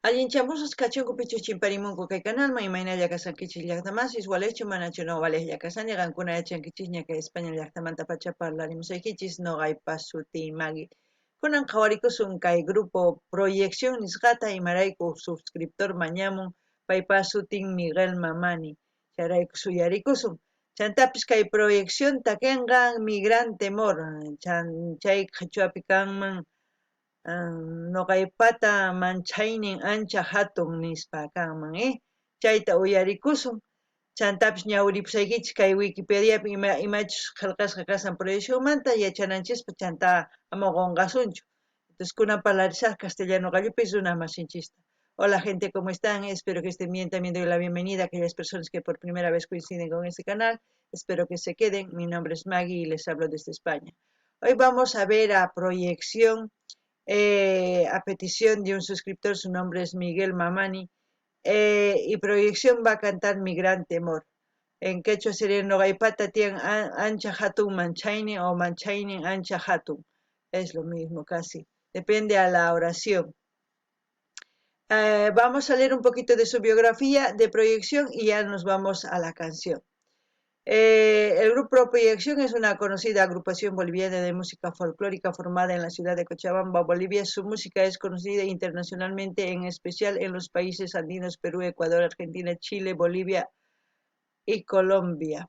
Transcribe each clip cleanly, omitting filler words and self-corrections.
Allinchamusas kachunku pichu chimparimunku kay canalman imaynalla kasankichis llaqtamasis walechu manachu no walej kasaña qankuna yachankichis ña España llaqtamanta pacha parlarimusaykichis noqaypas sutii Maggie. Kunan qhawarikusun kay grupo proyección nisqata imarayku suscriptor mañamun paypas sutin Miguel Mamani chayrayku suyarikusun chantapis kay proyección takinqa migrante mor chay qhachuapi kanman noqaypata manchaynin ancha hatun nispa kanman chayta uyarikusun chantapis ñawiripusaykichis kay Wikipediapi imachus qillqasqa kasan proyeccionmanta yachananchispa chanta ama qonqasunchu. Entonces kunan parlarisaq castellano qallupis runa masinchista. Hola gente, ¿cómo están? Espero que estén bien. También doy la bienvenida a aquellas personas que por primera vez coinciden con este canal. Espero que se queden. Mi nombre es Maggie y les hablo desde España. Hoy vamos a ver a proyección a petición de un suscriptor, su nombre es Miguel Mamani, y proyección va a cantar Migrante Mor. En quechua sería Nogaipata tian ancha hatun manchaini o manchaini ancha hatun. Es lo mismo casi, depende a la oración. Vamos a leer un poquito de su biografía de proyección y ya nos vamos a la canción. El grupo Proyección es una conocida agrupación boliviana de música folclórica formada en la ciudad de Cochabamba, Bolivia. Su música es conocida internacionalmente, en especial en los países andinos, Perú, Ecuador, Argentina, Chile, Bolivia y Colombia.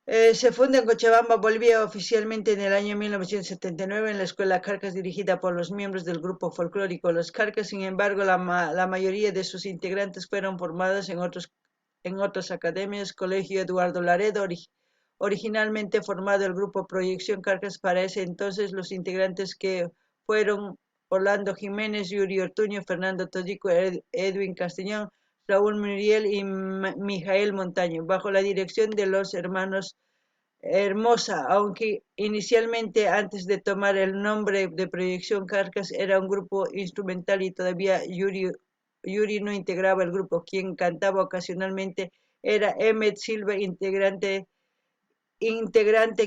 Se funda en Cochabamba, Bolivia, oficialmente en el año 1979 en la Escuela Carcas, dirigida por los miembros del grupo folclórico Los Carcas. Sin embargo, la mayoría de sus integrantes fueron formados en otras academias. Colegio Eduardo Laredo, originalmente formado el grupo Proyección Carcas. Para ese entonces los integrantes que fueron Orlando Jiménez, Yuri Ortuño, Fernando Tollico, Edwin Castellón, Raúl Muriel y Mijael Montaño, bajo la dirección de los hermanos Hermosa, aunque inicialmente antes de tomar el nombre de Proyección Carcas era un grupo instrumental y todavía Yuri no integraba el grupo. Quien cantaba ocasionalmente era Emmet Silva, integrante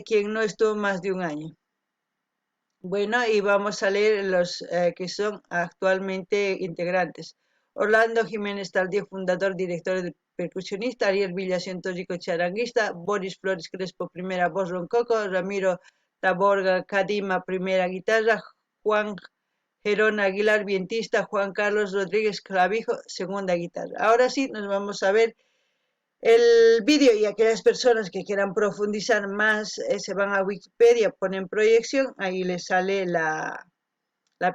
quien no estuvo más de un año. Bueno, y vamos a leer los que son actualmente integrantes. Orlando Jiménez Tardío, fundador, director y percusionista. Ariel Villación Tórico, charanguista. Boris Flores Crespo, primera voz, roncoco. Ramiro Taborga Cadima, primera guitarra. Juan Gerón Aguilar, vientista. Juan Carlos Rodríguez Clavijo, segunda guitarra. Ahora sí, nos vamos a ver el vídeo, y aquellas personas que quieran profundizar más se van a Wikipedia, ponen proyección, ahí les sale la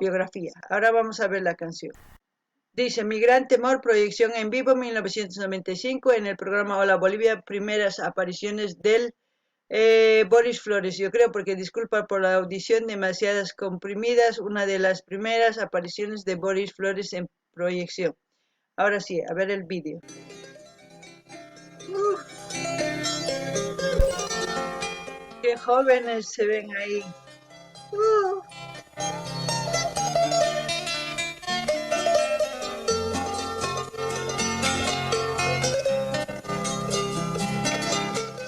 biografía. Ahora vamos a ver la canción. Dice Migrante Mor, proyección en vivo 1995 en el programa Hola Bolivia, primeras apariciones del Boris Flores, yo creo, porque disculpa por la audición demasiadas comprimidas, una de las primeras apariciones de Boris Flores en proyección. Ahora sí, a ver el vídeo. Qué jóvenes se ven ahí.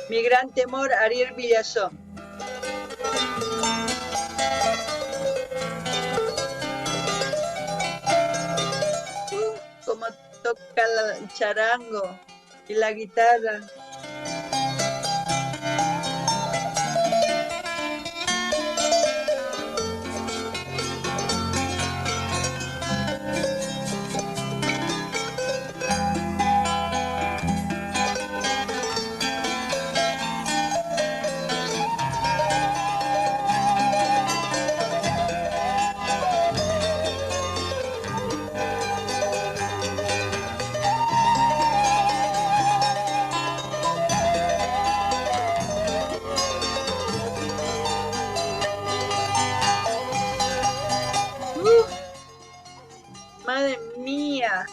Migrante Mor, Ariel Villazón. Como toca el charango y la guitarra. Madre mía,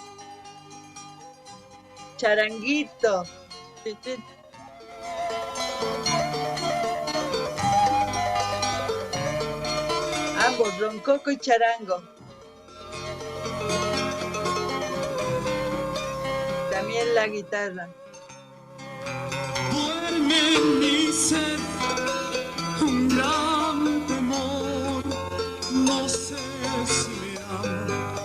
charanguito. Ambos, roncoco y charango. También la guitarra. Duerme en mi ser un gran temor, no sé si me ama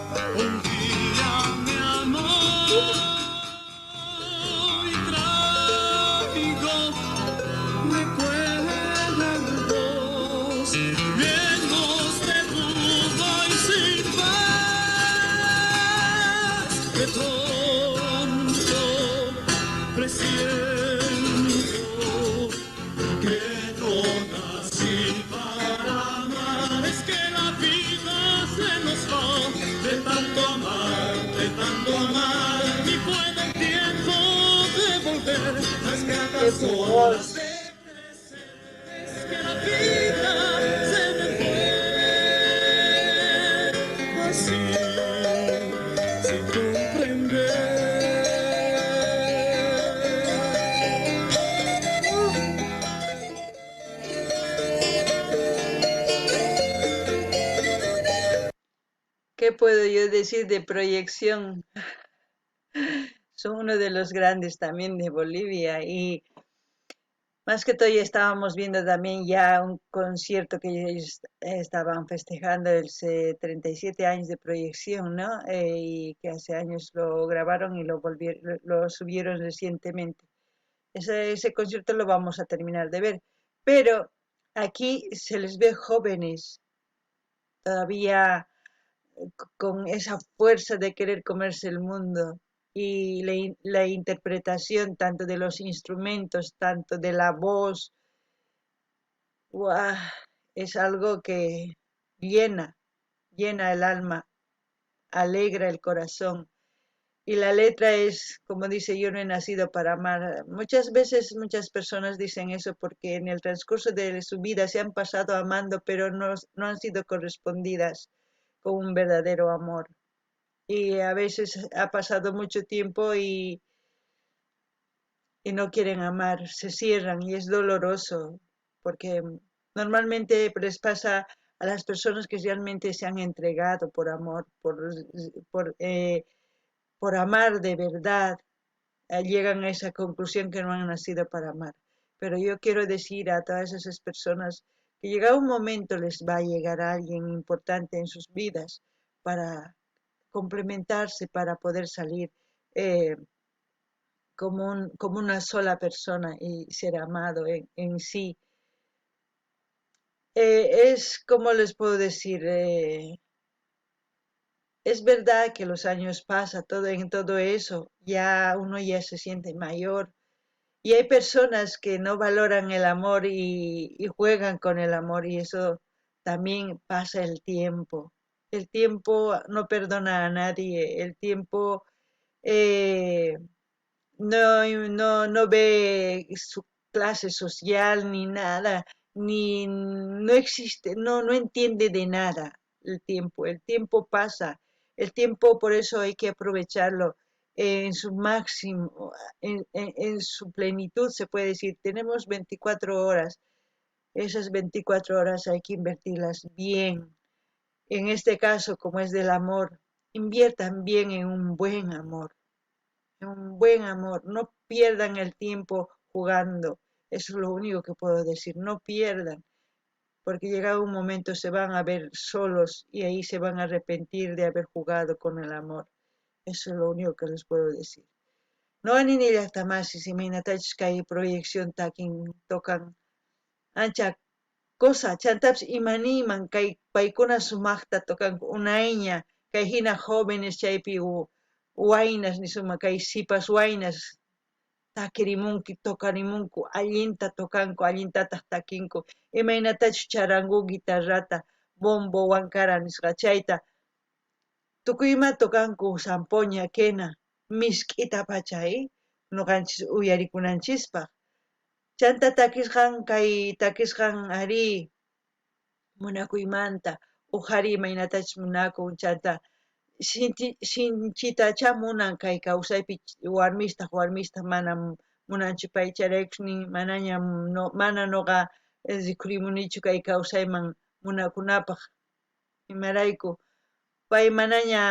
así, sin comprender. ¿Qué puedo yo decir de Proyección? Son uno de los grandes también de Bolivia y más que todo ya estábamos viendo también ya un concierto que ellos estaban festejando el 37 años de Proyección, ¿no? Y que hace años lo grabaron y lo subieron recientemente. Ese concierto lo vamos a terminar de ver, pero aquí se les ve jóvenes, todavía con esa fuerza de querer comerse el mundo y la interpretación tanto de los instrumentos, tanto de la voz, ¡guau! Es algo que llena, llena el alma, alegra el corazón. Y la letra es, como dice, yo no he nacido para amar. Muchas veces muchas personas dicen eso porque en el transcurso de su vida se han pasado amando, pero no han sido correspondidas con un verdadero amor. Y a veces ha pasado mucho tiempo y no quieren amar, se cierran y es doloroso porque normalmente les pasa a las personas que realmente se han entregado por amor, por, eh, por amar de verdad, llegan a esa conclusión que no han nacido para amar. Pero yo quiero decir a todas esas personas que llega un momento les va a llegar a alguien importante en sus vidas para complementarse, para poder salir eh, como una sola persona y ser amado en sí. Es como les puedo decir, es verdad que los años pasan, en todo eso, ya uno ya se siente mayor y hay personas que no valoran el amor y juegan con el amor y eso también pasa el tiempo. El tiempo no perdona a nadie, el tiempo eh, no ve su clase social ni nada, ni no existe, no entiende de nada el tiempo pasa, el tiempo por eso hay que aprovecharlo en su máximo, en su plenitud se puede decir, tenemos 24 horas, esas 24 horas hay que invertirlas bien, en este caso como es del amor, inviertan bien en un buen amor, no pierdan el tiempo jugando, eso es lo único que puedo decir, no pierdan, porque llegado un momento se van a ver solos y ahí se van a arrepentir de haber jugado con el amor, eso es lo único que les puedo decir. No ni llaqtamasiis imaynatachus kay proyección takin tokan ancha cosa chantaps imaniyman kay paykuna sumaqta tokanku unayña kay hina jóvenes chaypi waynas nisuma kay sipas waynas takirimunki tokarimunku allinta tokanku allintataq takinku imaynatachus charanku guitarrata bombo wankara nisqa chayta tukuyma tokanku sampoña kena misk'ita pachay nuqanchis uyarikunanchispaq chanta takisqan ari munakuymanta uqari imaynatachus munakun chanta sinchita munan kay kawsaypi warmistaq mana munanchu pay charaykushnin mana nuqa rikurimunichu kay kawsayman munakunapaq imarayku pay manaña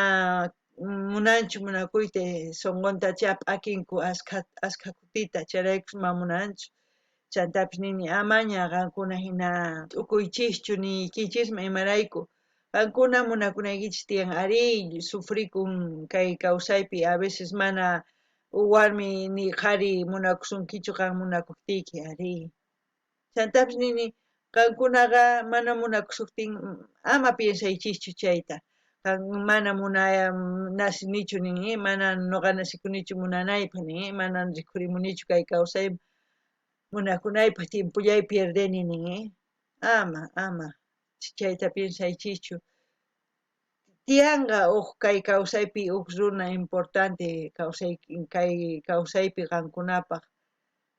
munanchu munakuyta sunqunta p'akinku askha kutita charaykush mana munanchu chantapis nini amaña qankuna hina t'ukuychischu ni kinchisman imarayku qankuna munakunaykichis tiyan ari sufrikun kay kawsaypi a veces mana warmi ni qhari munakusunkichu qan munakuptiyki ari chantapis nini qankunaqa mana munakusuptin ama piensaychischu chayta mana nasinichu nin mana nuqa nasikunichu munanaypaq nin mana rikurimunichu kay kawsayman munakunaypaq tiempullay pierdeni nin ama chayta piensaychischu tiyanqa kay kawsaypi runa importante kay kawsaypi qankunapaq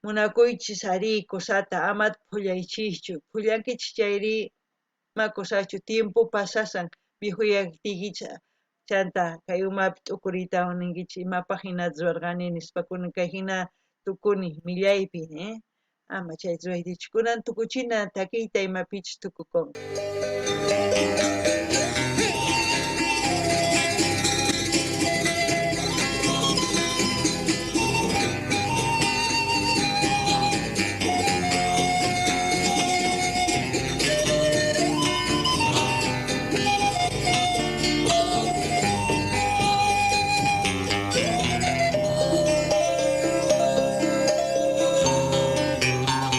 munakuychis ari kusata amata phullaychischu phullankichis chayri ima kusachu tiempo pasasan vihuyayktikicha chanta kay umapi t'ukuriytawan ninkichik imapaq hinatas ruwarqani nispakuna kay hina tukuni millaypi, ama chayta ruraytichu. Kunan tukuchina takiyta imapichus tukukunqa.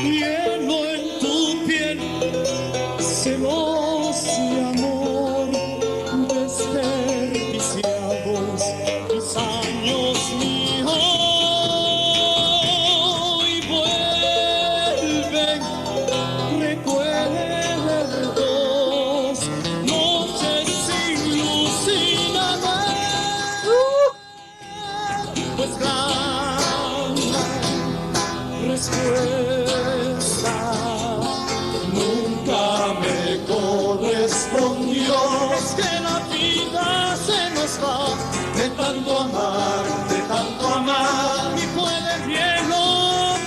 Hielo en tu piel, celos de amor, desperdiciados mis años míos, y vuelven recuerdos, noches sin luz y nada, pues la respuesta nunca me correspondió. Es que la vida se nos va de tanto amar, y puede el hielo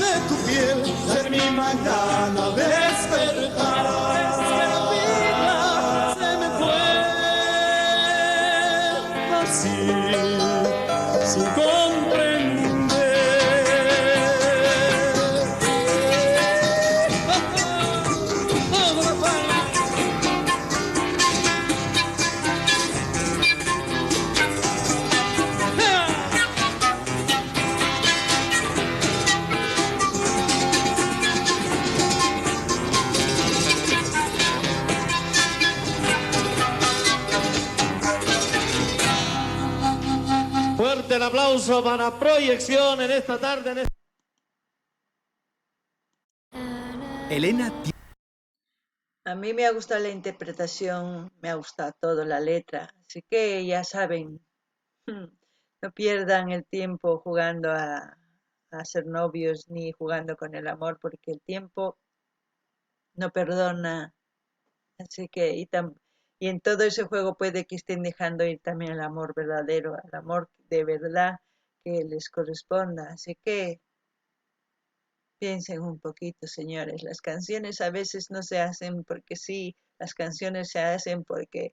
de tu piel ser mi mañana despertar. Es que la vida se me fue así, sin comprender. Fuerte el aplauso para Proyección en esta tarde. Elena, A mí me ha gustado la interpretación, me ha gustado todo, la letra, así que ya saben, no pierdan el tiempo jugando a ser novios ni jugando con el amor, porque el tiempo no perdona, así que y en todo ese juego puede que estén dejando ir también el amor verdadero, el amor de verdad que les corresponda, así que piensen un poquito, señores. Las canciones a veces no se hacen porque sí, las canciones se hacen porque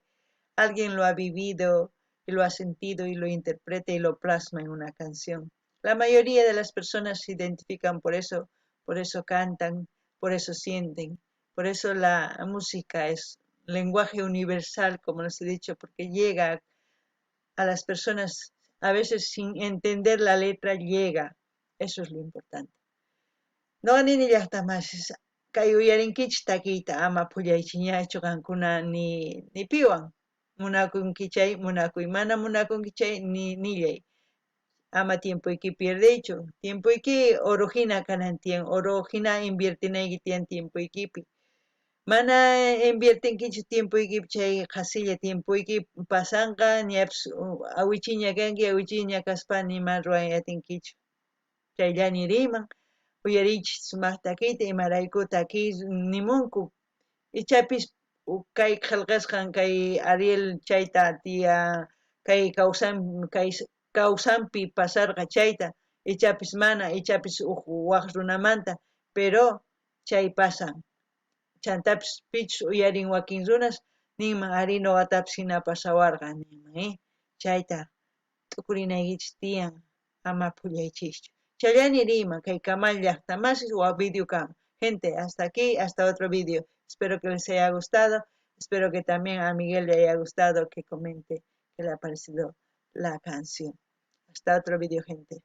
alguien lo ha vivido y lo ha sentido y lo interpreta y lo plasma en una canción. La mayoría de las personas se identifican por eso cantan, por eso sienten, por eso la música es lenguaje universal, como les he dicho, porque llega a las personas, a veces sin entender la letra, llega. Eso es lo importante. No nini llaqtamasisa kay uyarinkichik takiyta ama phullaychiñaychu qankuna ni piwan munakunkichay munakuy mana munakunkichay nillay ama tiempuyki pierdiychu tiempuyki oruhina kanan tiyan oruhina invirtinayki tiyan tiempuykipi mana invirtinkichu tiempuykipi chay qhasilla tiempuyki pasanqa ñapish awichiña kanki awichiña kaspa nima ruray atinkichu chayllani riman uyariychik sumaq takiyta imarayku takiy nimunku ichapis kay qillqasqan kay Ariel chayta kay kawsanpi pasarqa chayta ichapis mana ichapis waq runamanta pero chay pasan chantapis pichus uyarin wakin runas ninman ari ñuqatapas hina pasawarqa ninman chayta t'ukurinaykichis tiyan ama phullaychischu chayllani riman kay Kamal llaqtamasis videokama. Gente, hasta aquí, hasta otro video. Espero que les haya gustado. Espero que también a Miguel le haya gustado que comente qué le ha parecido la canción. Hasta otro video, gente.